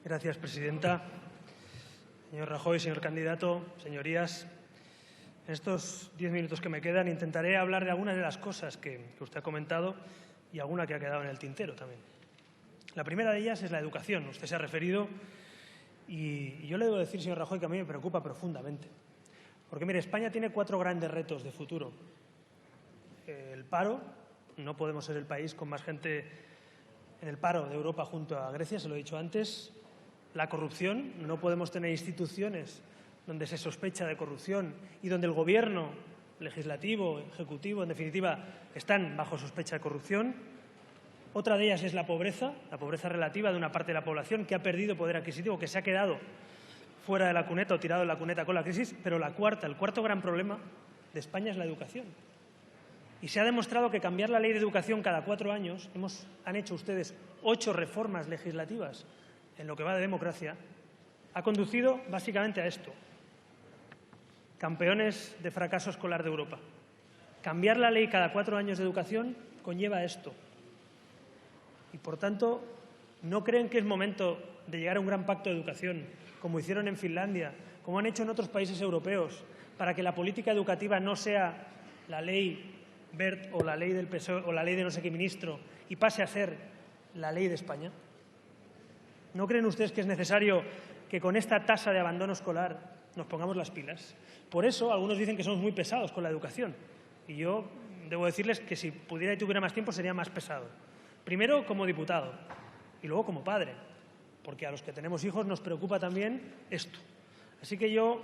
Gracias, presidenta. Señor Rajoy, señor candidato, señorías, en estos 10 minutos que me quedan intentaré hablar de algunas de las cosas que usted ha comentado y alguna que ha quedado en el tintero también. La primera de ellas es la educación. Usted se ha referido y yo le debo decir, señor Rajoy, que a mí me preocupa profundamente. Porque, mire, España tiene 4 grandes retos de futuro. El paro, no podemos ser el país con más gente en el paro de Europa junto a Grecia, se lo he dicho antes. La corrupción, no podemos tener instituciones donde se sospecha de corrupción y donde el Gobierno, legislativo, ejecutivo, en definitiva, están bajo sospecha de corrupción. Otra de ellas es la pobreza relativa de una parte de la población que ha perdido poder adquisitivo, que se ha quedado fuera de la cuneta o tirado en la cuneta con la crisis. Pero el cuarto gran problema de España es la educación. Y se ha demostrado que cambiar la ley de educación cada 4 años, han hecho ustedes 8 reformas legislativas en lo que va de democracia, ha conducido básicamente a esto. Campeones de fracaso escolar de Europa. Cambiar la ley cada 4 años de educación conlleva esto. Y, por tanto, ¿no creen que es momento de llegar a un gran pacto de educación, como hicieron en Finlandia, como han hecho en otros países europeos, para que la política educativa no sea la ley Wert o la ley del PSOE o la ley de no sé qué ministro y pase a ser la ley de España? ¿No creen ustedes que es necesario que con esta tasa de abandono escolar nos pongamos las pilas? Por eso algunos dicen que somos muy pesados con la educación. Y yo debo decirles que si pudiera y tuviera más tiempo sería más pesado. Primero como diputado y luego como padre, porque a los que tenemos hijos nos preocupa también esto. Así que yo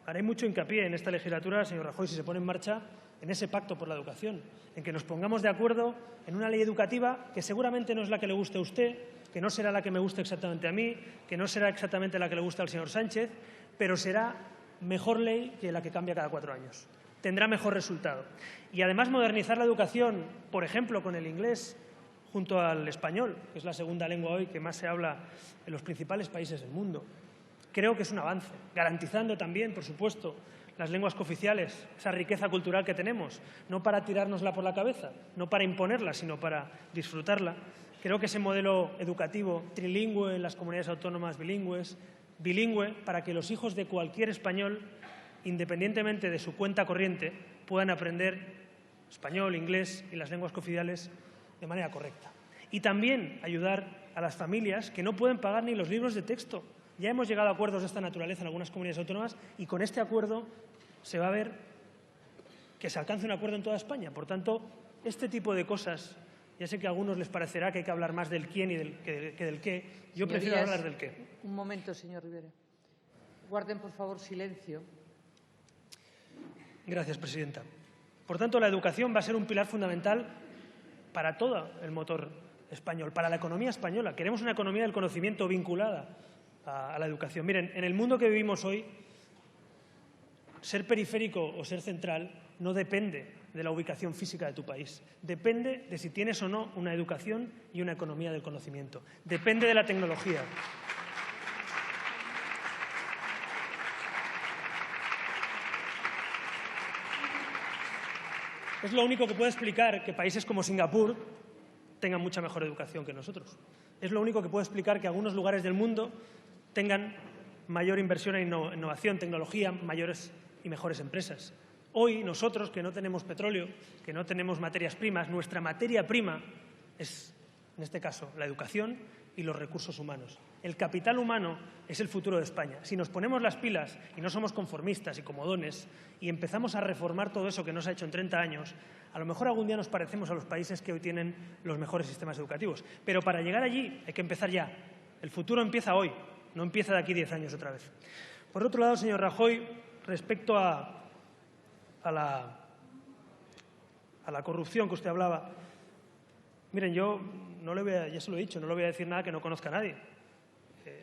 haré mucho hincapié en esta legislatura, señor Rajoy, si se pone en marcha, en ese pacto por la educación, en que nos pongamos de acuerdo en una ley educativa que seguramente no es la que le guste a usted, que no será la que me guste exactamente a mí, que no será exactamente la que le gusta al señor Sánchez, pero será mejor ley que la que cambia cada 4 años. Tendrá mejor resultado. Y además modernizar la educación, por ejemplo, con el inglés junto al español, que es la segunda lengua hoy que más se habla en los principales países del mundo. Creo que es un avance, garantizando también, por supuesto, las lenguas cooficiales, esa riqueza cultural que tenemos, no para tirárnosla por la cabeza, no para imponerla, sino para disfrutarla. Creo que ese modelo educativo trilingüe en las comunidades autónomas bilingües, bilingüe, para que los hijos de cualquier español, independientemente de su cuenta corriente, puedan aprender español, inglés y las lenguas cooficiales de manera correcta. Y también ayudar a las familias que no pueden pagar ni los libros de texto. Ya hemos llegado a acuerdos de esta naturaleza en algunas comunidades autónomas y con este acuerdo se va a ver que se alcance un acuerdo en toda España. Por tanto, este tipo de cosas, ya sé que a algunos les parecerá que hay que hablar más del quién y que del qué. Yo prefiero hablar del qué. Un momento, señor Rivera. Guarden, por favor, silencio. Gracias, presidenta. Por tanto, la educación va a ser un pilar fundamental para todo el motor español, para la economía española. Queremos una economía del conocimiento vinculada a la educación. Miren, en el mundo que vivimos hoy, ser periférico o ser central no depende de la ubicación física de tu país. Depende de si tienes o no una educación y una economía del conocimiento. Depende de la tecnología. Es lo único que puede explicar que países como Singapur tengan mucha mejor educación que nosotros. Es lo único que puede explicar que algunos lugares del mundo tengan mayor inversión en innovación, tecnología, mayores y mejores empresas. Hoy nosotros, que no tenemos petróleo, que no tenemos materias primas, nuestra materia prima es, en este caso, la educación y los recursos humanos. El capital humano es el futuro de España. Si nos ponemos las pilas y no somos conformistas y comodones y empezamos a reformar todo eso que no se ha hecho en 30 años, a lo mejor algún día nos parecemos a los países que hoy tienen los mejores sistemas educativos. Pero para llegar allí hay que empezar ya. El futuro empieza hoy, no empieza de aquí 10 años otra vez. Por otro lado, señor Rajoy, respecto a la corrupción que usted hablaba, miren, yo ya se lo he dicho, no le voy a decir nada que no conozca a nadie.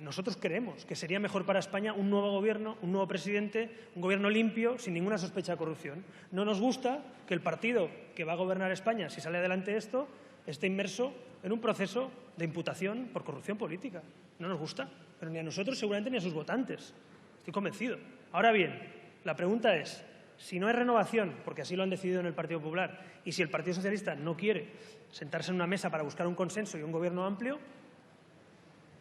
Nosotros creemos que sería mejor para España un nuevo gobierno, un nuevo presidente, un gobierno limpio, sin ninguna sospecha de corrupción. No nos gusta que el partido que va a gobernar España, si sale adelante esto, esté inmerso en un proceso de imputación por corrupción política. No nos gusta, pero ni a nosotros seguramente ni a sus votantes. Estoy convencido. Ahora bien, la pregunta es, si no hay renovación, porque así lo han decidido en el Partido Popular, y si el Partido Socialista no quiere sentarse en una mesa para buscar un consenso y un gobierno amplio,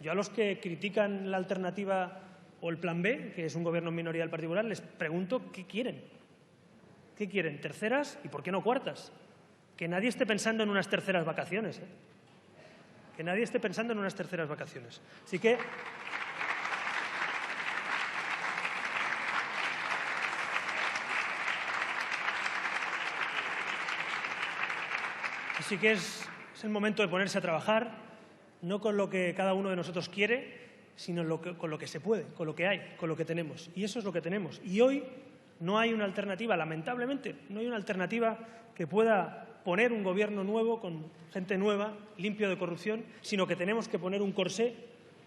Yo a los que critican la alternativa o el plan B, que es un gobierno en minoría del Partido Popular, les pregunto qué quieren. ¿Qué quieren? ¿Terceras? ¿Y por qué no cuartas? Que nadie esté pensando en unas terceras vacaciones. Que nadie esté pensando en unas terceras vacaciones. Así que es el momento de ponerse a trabajar, no con lo que cada uno de nosotros quiere, sino con lo que se puede, con lo que hay, con lo que tenemos. Y eso es lo que tenemos. Y hoy no hay una alternativa, lamentablemente, no hay una alternativa que pueda poner un gobierno nuevo, con gente nueva, limpio de corrupción, sino que tenemos que poner un corsé,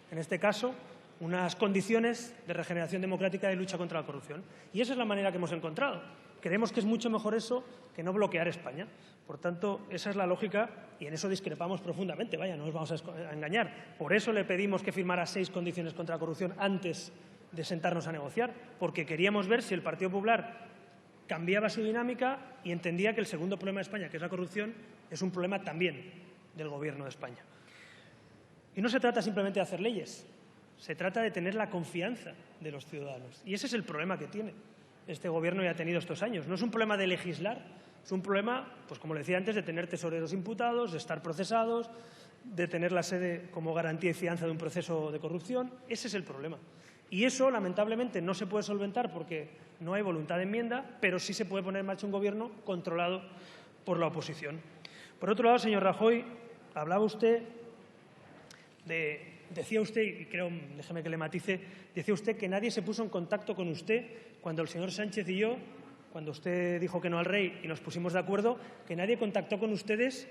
en este caso, unas condiciones de regeneración democrática y de lucha contra la corrupción. Y esa es la manera que hemos encontrado. Creemos que es mucho mejor eso que no bloquear España. Por tanto, esa es la lógica y en eso discrepamos profundamente. Vaya, no nos vamos a engañar. Por eso le pedimos que firmara 6 condiciones contra la corrupción antes de sentarnos a negociar, porque queríamos ver si el Partido Popular cambiaba su dinámica y entendía que el segundo problema de España, que es la corrupción, es un problema también del Gobierno de España. Y no se trata simplemente de hacer leyes, se trata de tener la confianza de los ciudadanos. Y ese es el problema que tiene este Gobierno y ha tenido estos años. No es un problema de legislar, es un problema, pues como le decía antes, de tener tesoreros imputados, de estar procesados, de tener la sede como garantía y fianza de un proceso de corrupción. Ese es el problema. Y eso, lamentablemente, no se puede solventar porque no hay voluntad de enmienda, pero sí se puede poner en marcha un gobierno controlado por la oposición. Por otro lado, señor Rajoy, hablaba usted decía usted, y creo, déjeme que le matice, decía usted que nadie se puso en contacto con usted cuando el señor Sánchez y yo, cuando usted dijo que no al rey y nos pusimos de acuerdo, que nadie contactó con ustedes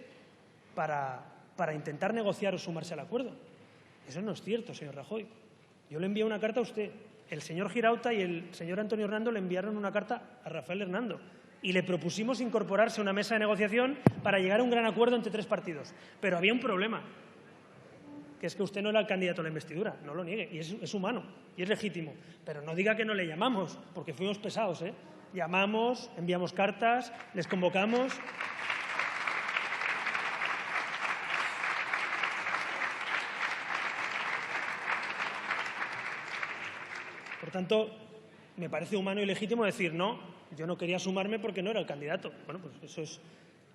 para intentar negociar o sumarse al acuerdo. Eso no es cierto, señor Rajoy. Yo le envié una carta a usted. El señor Girauta y el señor Antonio Hernando le enviaron una carta a Rafael Hernando y le propusimos incorporarse a una mesa de negociación para llegar a un gran acuerdo entre 3 partidos. Pero había un problema, que es que usted no era el candidato a la investidura, no lo niegue, y es humano y es legítimo. Pero no diga que no le llamamos, porque fuimos pesados, ¿eh? Llamamos, enviamos cartas, les convocamos. Por tanto, me parece humano y legítimo decir no, yo no quería sumarme porque no era el candidato. Bueno, pues eso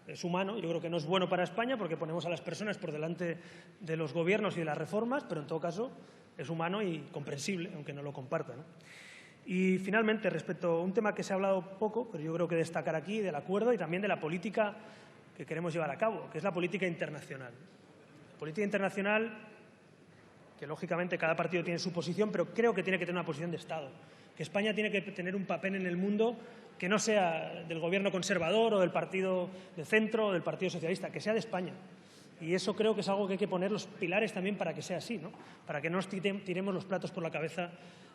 es humano. Yo creo que no es bueno para España porque ponemos a las personas por delante de los gobiernos y de las reformas, pero en todo caso es humano y comprensible, aunque no lo comparta, ¿no? Y finalmente, respecto a un tema que se ha hablado poco, pero yo creo que destacar aquí, del acuerdo y también de la política que queremos llevar a cabo, que es la política internacional. La política internacional, que lógicamente cada partido tiene su posición, pero creo que tiene que tener una posición de Estado. Que España tiene que tener un papel en el mundo que no sea del gobierno conservador o del partido de centro o del Partido Socialista, que sea de España. Y eso creo que es algo que hay que poner los pilares también para que sea así, ¿no? Para que no nos tiremos los platos por la cabeza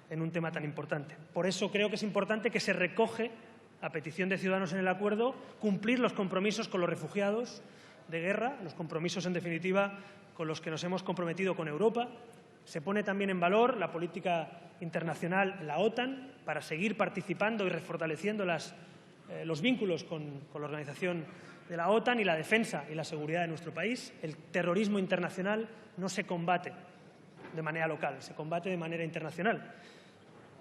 en un tema tan importante. Por eso creo que es importante que se recoge, a petición de Ciudadanos en el acuerdo, cumplir los compromisos con los refugiados de guerra, los compromisos, en definitiva, con los que nos hemos comprometido con Europa. Se pone también en valor la política internacional, la OTAN, para seguir participando y refortaleciendo los vínculos con la organización de la OTAN y la defensa y la seguridad de nuestro país. El terrorismo internacional no se combate de manera local, se combate de manera internacional.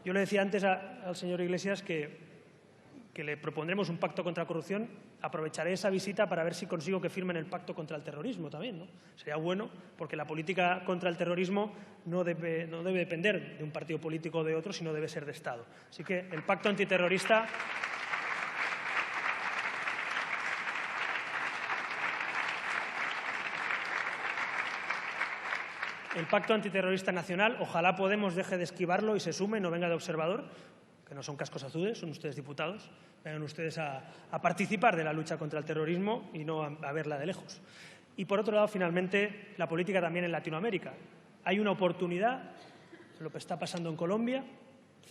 Yo le decía antes al señor Iglesias que le propondremos un pacto contra la corrupción. Aprovecharé esa visita para ver si consigo que firmen el pacto contra el terrorismo también, ¿no? Sería bueno, porque la política contra el terrorismo no debe depender de un partido político o de otro, sino debe ser de Estado. Así que el pacto antiterrorista... El pacto antiterrorista nacional, ojalá Podemos deje de esquivarlo y se sume, no venga de observador, que no son cascos azules, son ustedes diputados, vengan ustedes a participar de la lucha contra el terrorismo y no a verla de lejos. Y por otro lado, finalmente, la política también en Latinoamérica. Hay una oportunidad, lo que está pasando en Colombia,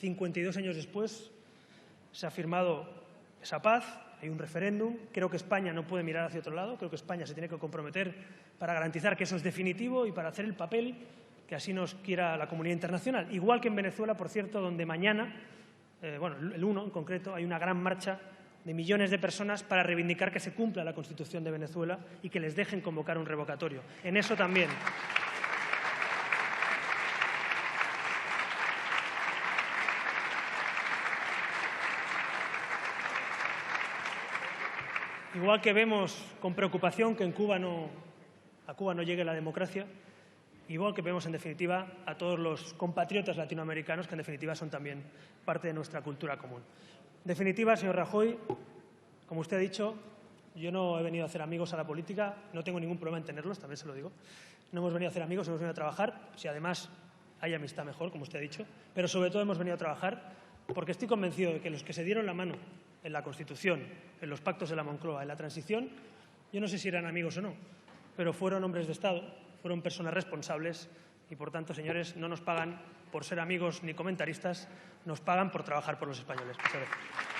52 años después se ha firmado esa paz, hay un referéndum. Creo que España no puede mirar hacia otro lado, creo que España se tiene que comprometer para garantizar que eso es definitivo y para hacer el papel que así nos quiera la comunidad internacional. Igual que en Venezuela, por cierto, donde mañana, el 1 en concreto, hay una gran marcha de millones de personas para reivindicar que se cumpla la Constitución de Venezuela y que les dejen convocar un revocatorio. En eso también. Igual que vemos con preocupación que a Cuba no llegue la democracia, igual que vemos, en definitiva, a todos los compatriotas latinoamericanos que, en definitiva, son también parte de nuestra cultura común. En definitiva, señor Rajoy, como usted ha dicho, yo no he venido a hacer amigos a la política, no tengo ningún problema en tenerlos, también se lo digo. No hemos venido a hacer amigos, hemos venido a trabajar, si además hay amistad mejor, como usted ha dicho, pero sobre todo hemos venido a trabajar porque estoy convencido de que los que se dieron la mano en la Constitución, en los pactos de la Moncloa, en la transición, yo no sé si eran amigos o no, pero fueron hombres de Estado, fueron personas responsables y, por tanto, señores, no nos pagan por ser amigos ni comentaristas, nos pagan por trabajar por los españoles. Muchas gracias.